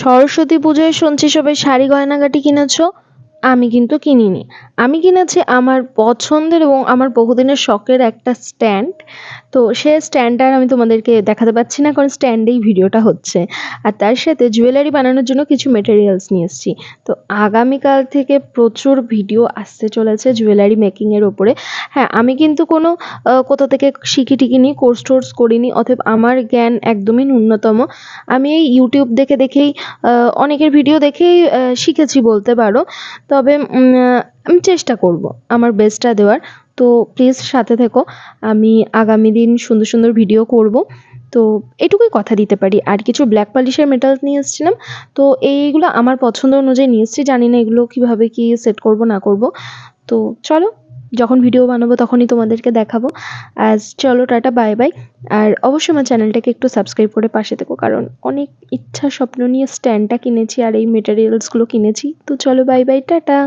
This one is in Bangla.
সরস্বতী পুজোয় শুনছি সবাই শাড়ি গয়নাগাটি কিনেছো। আমি কিন্তু কিনিনি। আমি কিনেছি আমার পছন্দের এবং আমার বহুদিনের শখের একটা স্ট্যান্ড। তো সে স্ট্যান্ডটা আর আমি তোমাদেরকে দেখাতে পারছি না, কারণ স্ট্যান্ডেই ভিডিওটা হচ্ছে। আর তার সাথে জুয়েলারি বানানোর জন্য কিছু মেটেরিয়ালস নিয়ে এসেছি। তো আগামীকাল থেকে প্রচুর ভিডিও আসতে চলেছে জুয়েলারি মেকিংয়ের ওপরে। হ্যাঁ, আমি কিন্তু কোনো কোথা থেকে শিখি-টিখিনি, কোর্স-টোর্স করিনি, অতএব আমার জ্ঞান একদমই ন্যূনতম। আমি এই YouTube দেখে দেখেই অনেকের ভিডিও দেখেই শিখেছি বলতে পারো। তবে আমি চেষ্টা করব আমার বেস্টটা দেওয়ার। তো প্লিজ সাথে থেকো। আমি আগামী দিন সুন্দর সুন্দর ভিডিও করব। তো এটুকুই কথা দিতে পারি। আর কিছু ব্ল্যাক পলিশের মেটালস নিয়ে এসেছিলাম। তো এইগুলো আমার পছন্দ অনুযায়ী নিয়ে এসেছি। জানি না এগুলো কীভাবে কী সেট করব না করব। তো চলো, যখন ভিডিও বানাবো তখনই তোমাদেরকে দেখাবো। চলো, টাটা, বাই বাই। আর অবশ্যই আমার চ্যানেলটাকে একটু সাবস্ক্রাইব করে পাশে থেকো, কারণ অনেক ইচ্ছা স্বপ্ন নিয়ে স্ট্যান্ডটা কিনেছি আর এই মেটেরিয়ালসগুলো কিনেছি। তো চলো, বাই বাই, টাটা।